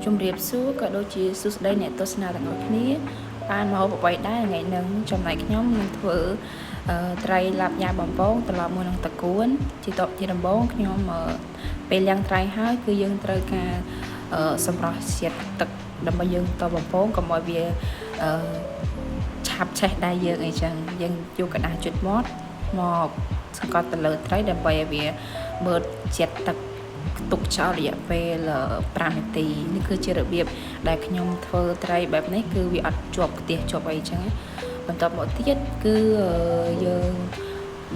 ជំរាបសួរក៏ដូចជាសួស្តីអ្នកទស្សនាទាំងអស់គ្នាបានមកបបៃដែរថ្ងៃនេះចំណែកខ្ញុំនឹងធ្វើត្រីឡាប់យ៉ាបំពងត្រឡប់មួយនឹងតកួនជាតបជាដំបូងខ្ញុំពេលលាងត្រីហើយគឺយើងត្រូវការសម្រស់ជាតិទឹកដើម្បីយើងតបំពងកុំឲ្យវាឆាប់ឆេះដៃយើងអីចឹងយើងយកกระดาษជិតមាត់មកសង្កត់ទៅលើត្រីដើម្បីឲ្យវាមើលជាតិទឹកទុកចោលរយៈពេល5នាទីនេះគឺជារបៀបដែលខ្ញុំធ្វើត្រីបែបនេះគឺវាអត់ជាប់ខ្ទះជាប់អីចឹងបន្ទាប់មកទៀតគឺយើង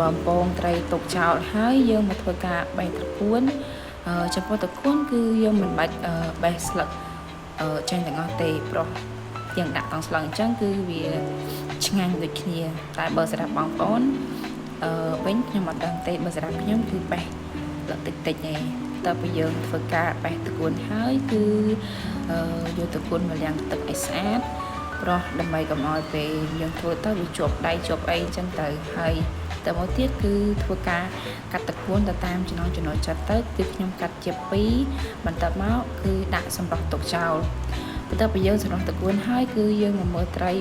បំពងត្រីទុកចោលហើយយើងមកធ្វើការបេះត្រកួនចំពោះត្រកួនគឺយើងមិនបាច់បេះស្លឹកចេញទាំងអស់ទេព្រោះយើងដាក់តង់ស្លឹកអញ្ចឹងគឺវាឆ្ងាញ់ដូចគ្នាតែបើសម្រាប់បងប្អូនវិញខ្ញុំអត់ដឹងទេបើសម្រាប់ខ្ញុំគឺបេះលតិចតិចឯងតើពេលយើងធ្វើការបេះត្រកួនហើយគឺយកត្រកួនមកលាងទឹកឲ្យស្អាតព្រោះដើម្បីកុំឲ្យពេលយើងធ្វើទៅវាជាប់ដៃជាប់អីអញ្ចឹងទៅហើយតទៅមកទៀតគឺធ្វើការកាត់ត្រកួនទៅតាមចំណង់ចំណូលចិត្តទៅគឺខ្ញុំកាត់ជា2បន្ទាប់មកគឺដាក់សម្រស់ទុកចោលបន្ទាប់ពីយើងសម្រស់ត្រកួនហើយគឺយើងមកមើលត្រី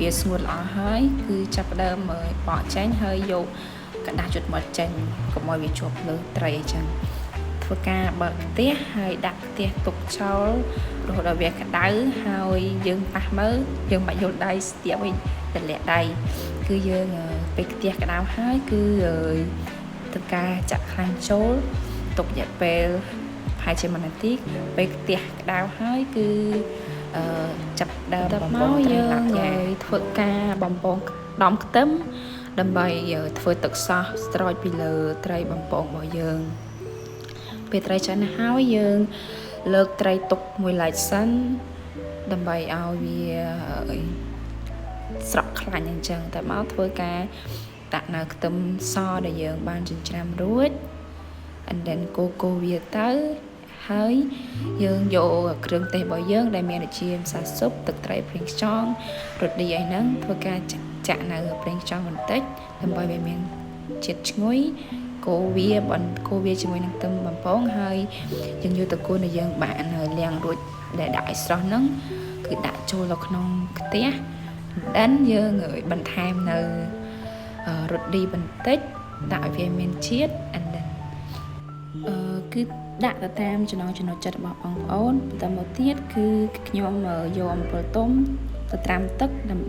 វាស្ងួតល្អហើយគឺចាប់ផ្ដើមបកចេញហើយយកกระดาษជុតមាត់ចេញកុំឲ្យវាជាប់លើត្រីអញ្ចឹងធ្វើការបើកខ្ទះហើយដាក់ខ្ទះទុកចោលរហូតដល់វាក្តៅហើយយើងប៉ះមើលយើងមិនយកដៃស្ទាបឲ្យទម្លាក់ដៃគឺយើងពេលខ្ទះក្តៅហើយគឺធ្វើការចាក់ខ្លាញ់ចូលទុករយៈពេលប្រហែលជា1នាទីពេលខ្ទះក្តៅហើយគឺចាប់ដើមបំពងយើងធ្វើការបំពងដំខ្ទឹមដើម្បីធ្វើទឹកសោះស្រោចពីលើត្រីបំពងរបស់យើងពេលត្រីឆ្អិនហើយយើងលើកត្រីទុកមួយឡែកសិនដើម្បីឲ្យវាស្រក់ខ្លាញ់អញ្ចឹងតែមកធ្វើការដាក់នៅខ្ទឹមសដែលយើងបានចិញ្ច្រាំរួចand then កូរវាទៅហើយយើងយកគ្រឿងទេសរបស់យើងដែលមានដូចជាម្សៅស៊ុបទឹកត្រីប្រេងខ្យងរ៉ូឌីអីហ្នឹងធ្វើការចាក់នៅប្រេងខ្យងបន្តិចដើម្បីវាមានជាតិឈ្ងុយកូរវាជាមួយនឹងខ្ទឹមបំពងហើយយើងយកត្រកួនដែលយើងបាក់លាងរួចដែលដាក់ឲ្យស្រស់ហ្នឹងគឺដាក់ចូលទៅក្នុងខ្ទះDan យើងបន្ថែមនៅរ៉ូឌីបន្តិចដាក់ឲ្យវាមានជាតិ and then គឺដាក់ទៅតាមចំណង់ចំណូលចិត្តរបស់បងប្អូនបន្តមកទៀតគឺខ្ញុំយកអំពិលទុំទៅត្រាំទឹកដើម្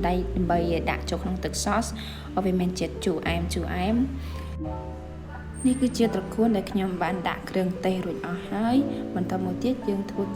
បីដាក់ចូលក្នុងទឹក sauce ឲ្យវាមានជាតិជូរអែមនេះគឺជាត្រកួនដែលខ្ញុំបានដាក់គ្រឿងទេសរួចអស់ហើយបន្តមកទៀតយើងធ្វើ